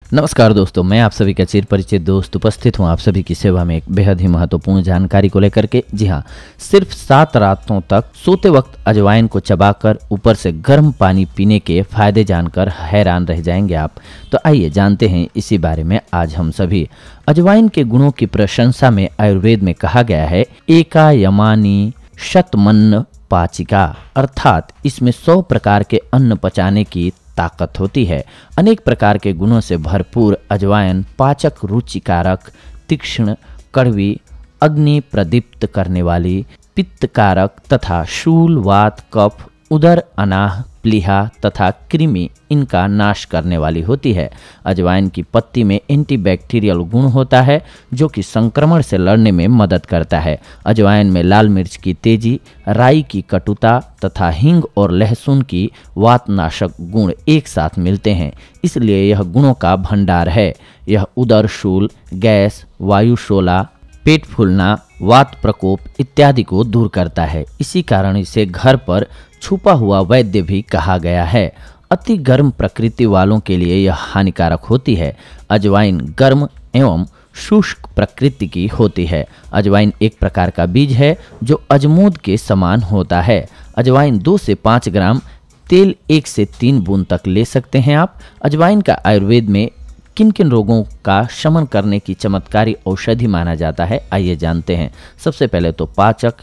नमस्कार दोस्तों, मैं आप सभी का चिर परिचित दोस्त उपस्थित हूं आप सभी की सेवा में एक बेहद ही महत्वपूर्ण जानकारी को लेकर के। जी हां, सिर्फ 7 रातों तक सोते वक्त अजवाइन को चबाकर ऊपर से गर्म पानी पीने के फायदे जानकर हैरान रह जाएंगे आप। तो आइए जानते हैं इसी बारे में आज हम सभी। अजवाइन के गुणों की प्रशंसा में आयुर्वेद में कहा गया है एका यमानी शतमन्न पाचिका, अर्थात इसमें 100 प्रकार के अन्न पचाने की ताकत होती है। अनेक प्रकार के गुणों से भरपूर अजवाइन पाचक, रुचिकारक, तीक्ष्ण, कड़वी, अग्नि प्रदीप्त करने वाली, पित्तकारक तथा शूल, वात, कफ, उदर, अनाह, प्लीहा तथा कृमि इनका नाश करने वाली होती है। अजवाइन की पत्ती में एंटीबैक्टीरियल गुण होता है जो कि संक्रमण से लड़ने में मदद करता है। अजवाइन में लाल मिर्च की तेजी, राई की कटुता तथा हींग और लहसुन की वातनाशक गुण एक साथ मिलते हैं, इसलिए यह गुणों का भंडार है। यह उदर शूल, गैस, वायुशोला, पेट फूलना, वात प्रकोप इत्यादि को दूर करता है। इसी कारण इसे घर पर छुपा हुआ वैद्य भी कहा गया है। अति गर्म प्रकृति वालों के लिए यह हानिकारक होती है। अजवाइन गर्म एवं शुष्क प्रकृति की होती है। अजवाइन एक प्रकार का बीज है जो अजमोद के समान होता है। अजवाइन 2 से 5 ग्राम, तेल 1 से 3 बूंद तक ले सकते हैं आप। अजवाइन का आयुर्वेद में किन किन रोगों का शमन करने की चमत्कारी औषधि माना जाता है, आइए जानते हैं। सबसे पहले तो पाचक,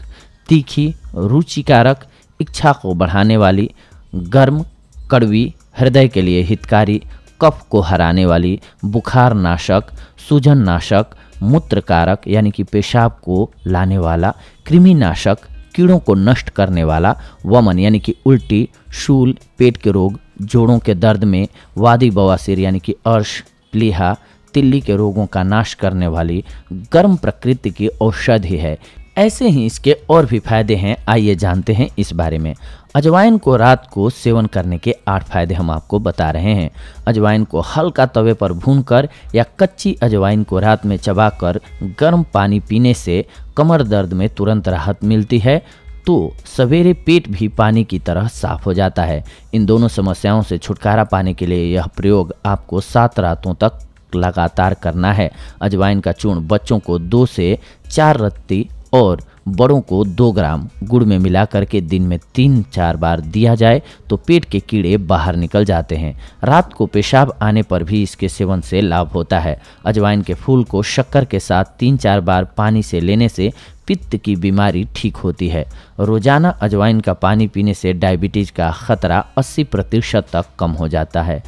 तीखी, रुचिकारक, इच्छा को बढ़ाने वाली, गर्म, कड़वी, हृदय के लिए हितकारी, कफ को हराने वाली, बुखार नाशक, सूजन नाशक, मूत्रकारक यानी कि पेशाब को लाने वाला, कृमि नाशक, कीड़ों को नष्ट करने वाला, वमन यानी कि उल्टी, शूल, पेट के रोग, जोड़ों के दर्द में, वादी बवासीर यानी कि अर्श, प्लीहा, तिल्ली के रोगों का नाश करने वाली गर्म प्रकृति की औषधि है। ऐसे ही इसके और भी फायदे हैं, आइए जानते हैं इस बारे में। अजवाइन को रात को सेवन करने के 8 फायदे हम आपको बता रहे हैं। अजवाइन को हल्का तवे पर भूनकर या कच्ची अजवाइन को रात में चबाकर गर्म पानी पीने से कमर दर्द में तुरंत राहत मिलती है, तो सवेरे पेट भी पानी की तरह साफ हो जाता है। इन दोनों समस्याओं से छुटकारा पाने के लिए यह प्रयोग आपको 7 रातों तक लगातार करना है। अजवाइन का चूर्ण बच्चों को 2 से 4 रत्ती और बड़ों को 2 ग्राम गुड़ में मिलाकर के दिन में 3-4 बार दिया जाए तो पेट के कीड़े बाहर निकल जाते हैं। रात को पेशाब आने पर भी इसके सेवन से लाभ होता है। अजवाइन के फूल को शक्कर के साथ 3-4 बार पानी से लेने से पित्त की बीमारी ठीक होती है। रोजाना अजवाइन का पानी पीने से डायबिटीज का खतरा 80% तक कम हो जाता है।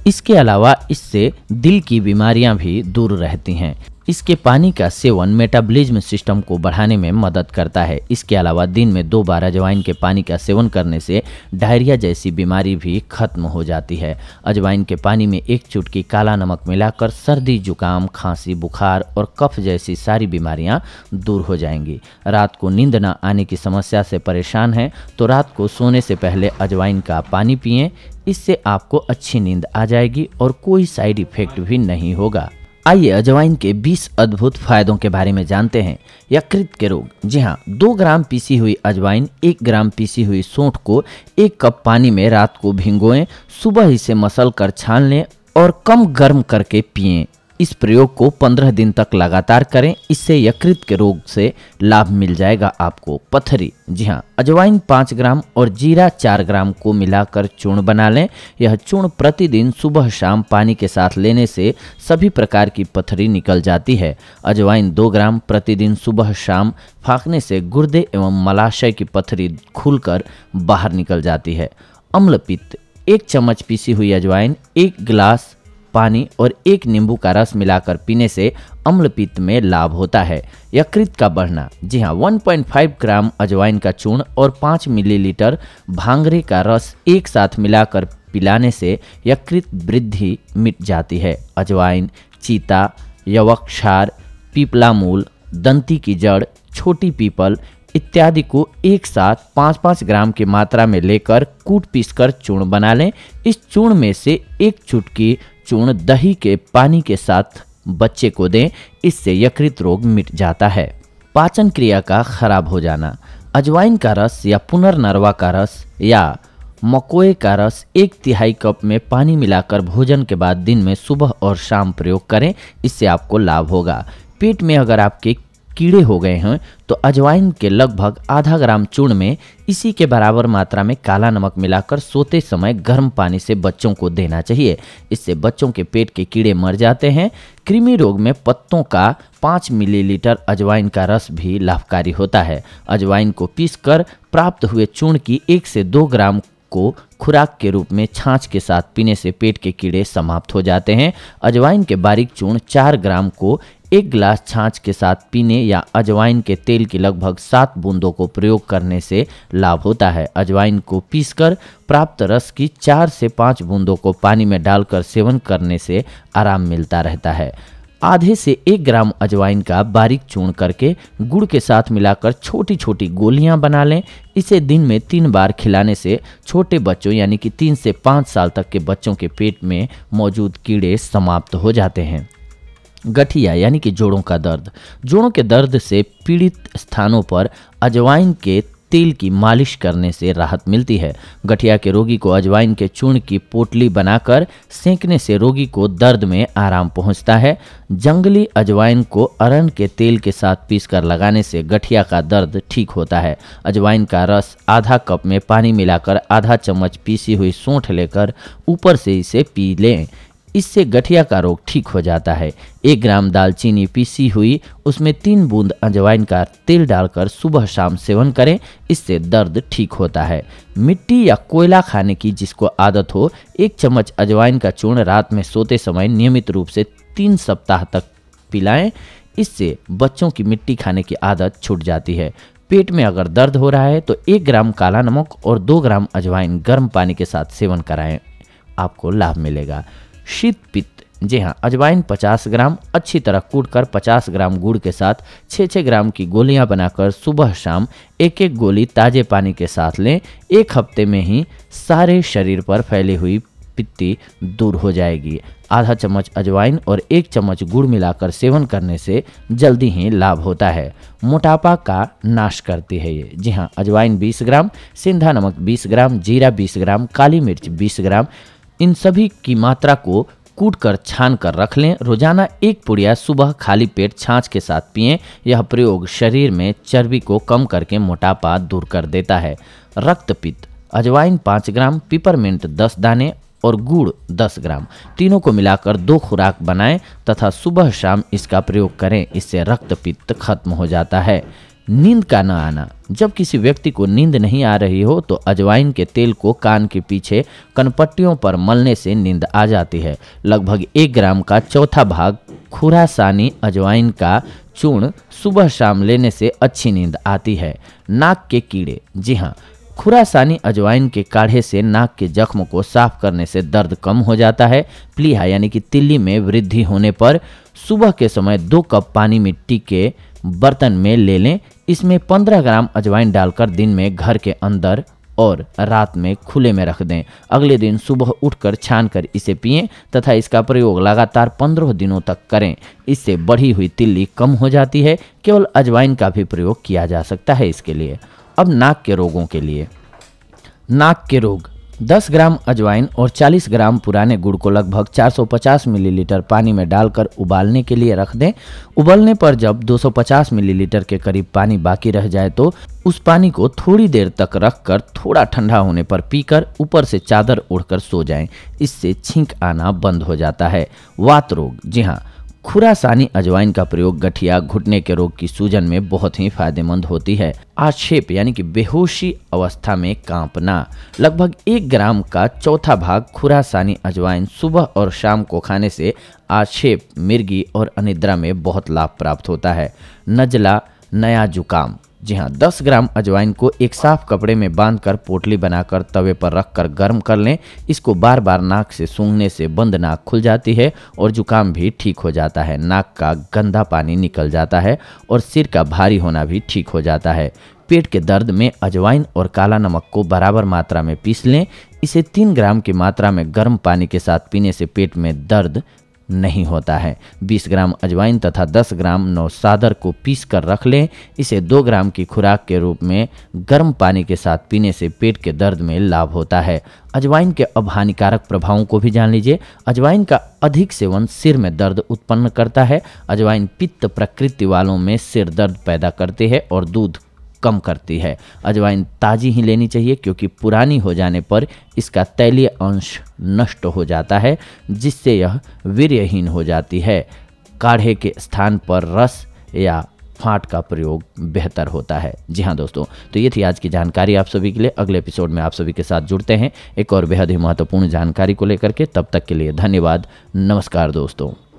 इसके अलावा इससे दिल की बीमारियां भी दूर रहती हैं। इसके पानी का सेवन मेटाबॉलिज्म सिस्टम को बढ़ाने में मदद करता है। इसके अलावा दिन में 2 बार अजवाइन के पानी का सेवन करने से डायरिया जैसी बीमारी भी खत्म हो जाती है। अजवाइन के पानी में 1 चुटकी काला नमक मिलाकर सर्दी, जुकाम, खांसी, बुखार और कफ जैसी सारी बीमारियां दूर हो जाएंगी। रात को नींद न आने की समस्या से परेशान हैं तो रात को सोने से पहले अजवाइन का पानी पिएं। इससे आपको अच्छी नींद आ जाएगी और कोई साइड इफेक्ट भी नहीं होगा। आइए अजवाइन के 20 अद्भुत फायदों के बारे में जानते हैं। यकृत के रोग। जी हाँ, 2 ग्राम पीसी हुई अजवाइन, 1 ग्राम पीसी हुई सौंठ को 1 कप पानी में रात को भिगोएं, सुबह इसे मसल कर छान लें और कम गर्म करके पिएं। इस प्रयोग को 15 दिन तक लगातार करें, इससे यकृत के रोग से लाभ मिल जाएगा आपको। पथरी। जी हाँ, अजवाइन 5 ग्राम और जीरा 4 ग्राम को मिलाकर चूर्ण बना लें। यह चूर्ण प्रतिदिन सुबह शाम पानी के साथ लेने से सभी प्रकार की पथरी निकल जाती है। अजवाइन 2 ग्राम प्रतिदिन सुबह शाम फाँकने से गुर्दे एवं मलाशय की पथरी खुलकर बाहर निकल जाती है। अम्लपित्त। 1 चम्मच पीसी हुई अजवाइन, 1 गिलास पानी और 1 नींबू का रस मिलाकर पीने से अम्लपित्त में लाभ होता है। यकृत का बढ़ना। जी हाँ, 1.5 ग्राम अजवाइन का चूर्ण और 5 मिलीलीटर भांगरे का रस एक साथ मिलाकर पिलाने से यकृत वृद्धि मिट जाती है। अजवाइन, चीता, यवक्षार, पीपला मूल, दंती की जड़, छोटी पीपल इत्यादि को एक साथ 5-5 ग्राम की मात्रा में लेकर कूट पीसकर चूर्ण बना लें। इस चूर्ण में से 1 चुटकी चूर्ण दही के पानी के साथ बच्चे को दें, इससे यकृत रोग मिट जाता है। पाचन क्रिया का खराब हो जाना। अजवाइन का रस या पुनर्नरवा का रस या मकोए का रस 1/3 कप में पानी मिलाकर भोजन के बाद दिन में सुबह और शाम प्रयोग करें, इससे आपको लाभ होगा। पेट में अगर आपके कीड़े हो गए हैं तो अजवाइन के लगभग आधा ग्राम चूर्ण में इसी के बराबर मात्रा में काला नमक मिलाकर सोते समय गर्म पानी से बच्चों को देना चाहिए। इससे बच्चों के पेट के कीड़े मर जाते हैं। कृमि रोग में पत्तों का 5 मिलीलीटर अजवाइन का रस भी लाभकारी होता है। अजवाइन को पीसकर प्राप्त हुए चूर्ण की 1 से 2 ग्राम को खुराक के रूप में छाछ के साथ पीने से पेट के कीड़े समाप्त हो जाते हैं। अजवाइन के बारीक चूर्ण 4 ग्राम को 1 गिलास छाछ के साथ पीने या अजवाइन के तेल की लगभग 7 बूंदों को प्रयोग करने से लाभ होता है। अजवाइन को पीसकर प्राप्त रस की 4 से 5 बूंदों को पानी में डालकर सेवन करने से आराम मिलता रहता है। आधे से 1 ग्राम अजवाइन का बारीक चूर्ण करके गुड़ के साथ मिलाकर छोटी छोटी गोलियां बना लें। इसे दिन में 3 बार खिलाने से छोटे बच्चों यानी कि 3 से 5 साल तक के बच्चों के पेट में मौजूद कीड़े समाप्त हो जाते हैं। गठिया यानी कि जोड़ों का दर्द। जोड़ों के दर्द से पीड़ित स्थानों पर अजवाइन के तेल की मालिश करने से राहत मिलती है। गठिया के रोगी को अजवाइन के चूर्ण की पोटली बनाकर सेंकने से रोगी को दर्द में आराम पहुंचता है। जंगली अजवाइन को अरन के तेल के साथ पीसकर लगाने से गठिया का दर्द ठीक होता है। अजवाइन का रस आधा कप में पानी मिलाकर आधा चम्मच पीसी हुई सौंठ लेकर ऊपर से इसे पी लें। इससे गठिया का रोग ठीक हो जाता है। 1 ग्राम दालचीनी पीसी हुई, उसमें 3 बूंद अजवाइन का तेल डालकर सुबह शाम सेवन करें, इससे दर्द ठीक होता है। मिट्टी या कोयला खाने की जिसको आदत हो, 1 चम्मच अजवाइन का चूर्ण रात में सोते समय नियमित रूप से 3 सप्ताह तक पिलाएं। इससे बच्चों की मिट्टी खाने की आदत छूट जाती है। पेट में अगर दर्द हो रहा है तो 1 ग्राम काला नमक और 2 ग्राम अजवाइन गर्म पानी के साथ सेवन कराएं, आपको लाभ मिलेगा। शीत पित्त, जी हाँ, अजवाइन 50 ग्राम अच्छी तरह कूटकर 50 ग्राम गुड़ के साथ 6-6 ग्राम की गोलियां बनाकर सुबह शाम 1-1 गोली ताजे पानी के साथ लें। 1 हफ्ते में ही सारे शरीर पर फैली हुई पित्ती दूर हो जाएगी। आधा चम्मच अजवाइन और 1 चम्मच गुड़ मिलाकर सेवन करने से जल्दी ही लाभ होता है। मोटापा का नाश करती है ये। जी हाँ, अजवाइन 20 ग्राम, सेंधा नमक 20 ग्राम, जीरा 20 ग्राम, काली मिर्च 20 ग्राम, इन सभी की मात्रा को कूट कर छान कर रख लें। रोजाना 1 पुड़िया सुबह खाली पेट छाछ के साथ पिएं। यह प्रयोग शरीर में चर्बी को कम करके मोटापा दूर कर देता है। रक्तपित्त, अजवाइन 5 ग्राम, पिपरमिंट 10 दाने और गुड़ 10 ग्राम, तीनों को मिलाकर 2 खुराक बनाएं तथा सुबह शाम इसका प्रयोग करें। इससे रक्तपित्त खत्म हो जाता है। नींद का न आना, जब किसी व्यक्ति को नींद नहीं आ रही हो तो अजवाइन के तेल को कान के पीछे कनपट्टियों पर मलने से नींद आ जाती है। लगभग 1 ग्राम का चौथा भाग खुरासानी अजवाइन का चूर्ण सुबह शाम लेने से अच्छी नींद आती है। नाक के कीड़े, जी हाँ, खुरासानी अजवाइन के काढ़े से नाक के जख्म को साफ करने से दर्द कम हो जाता है। प्लीहा यानी कि तिल्ली में वृद्धि होने पर सुबह के समय 2 कप पानी मिट्टी के बर्तन में ले लें। इसमें 15 ग्राम अजवाइन डालकर दिन में घर के अंदर और रात में खुले में रख दें। अगले दिन सुबह उठकर छानकर इसे पिएं तथा इसका प्रयोग लगातार 15 दिनों तक करें। इससे बढ़ी हुई तिल्ली कम हो जाती है। केवल अजवाइन का भी प्रयोग किया जा सकता है इसके लिए। अब नाक के रोगों के लिए। नाक के रोग, 10 ग्राम अजवाइन और 40 ग्राम पुराने गुड़ को लगभग 450 मिलीलीटर पानी में डालकर उबालने के लिए रख दें। उबलने पर जब 250 मिलीलीटर के करीब पानी बाकी रह जाए तो उस पानी को थोड़ी देर तक रखकर थोड़ा ठंडा होने पर पीकर ऊपर से चादर ओढ़कर सो जाएं। इससे छींक आना बंद हो जाता है। वात रोग, जी हाँ, खुरासानी अजवाइन का प्रयोग गठिया, घुटने के रोग की सूजन में बहुत ही फायदेमंद होती है। आक्षेप यानी कि बेहोशी अवस्था में कांपना, लगभग 1 ग्राम का चौथा भाग खुरासानी अजवाइन सुबह और शाम को खाने से आक्षेप, मिर्गी और अनिद्रा में बहुत लाभ प्राप्त होता है। नजला, नया जुकाम, जी हाँ, 10 ग्राम अजवाइन को एक साफ कपड़े में बांधकर पोटली बनाकर तवे पर रखकर गर्म कर लें। इसको बार बार नाक से सूंघने से बंद नाक खुल जाती है और जुकाम भी ठीक हो जाता है। नाक का गंदा पानी निकल जाता है और सिर का भारी होना भी ठीक हो जाता है। पेट के दर्द में अजवाइन और काला नमक को बराबर मात्रा में पीस लें। इसे 3 ग्राम की मात्रा में गर्म पानी के साथ पीने से पेट में दर्द नहीं होता है। 20 ग्राम अजवाइन तथा 10 ग्राम नौसादर को पीस कर रख लें। इसे 2 ग्राम की खुराक के रूप में गर्म पानी के साथ पीने से पेट के दर्द में लाभ होता है। अजवाइन के अब हानिकारक प्रभावों को भी जान लीजिए। अजवाइन का अधिक सेवन सिर में दर्द उत्पन्न करता है। अजवाइन पित्त प्रकृति वालों में सिर दर्द पैदा करती है और दूध कम करती है। अजवाइन ताज़ी ही लेनी चाहिए क्योंकि पुरानी हो जाने पर इसका तैलीय अंश नष्ट हो जाता है, जिससे यह वीर्यहीन हो जाती है। काढ़े के स्थान पर रस या फांट का प्रयोग बेहतर होता है। जी हाँ दोस्तों, तो ये थी आज की जानकारी आप सभी के लिए। अगले एपिसोड में आप सभी के साथ जुड़ते हैं एक और बेहद ही महत्वपूर्ण जानकारी को लेकर के। तब तक के लिए धन्यवाद। नमस्कार दोस्तों।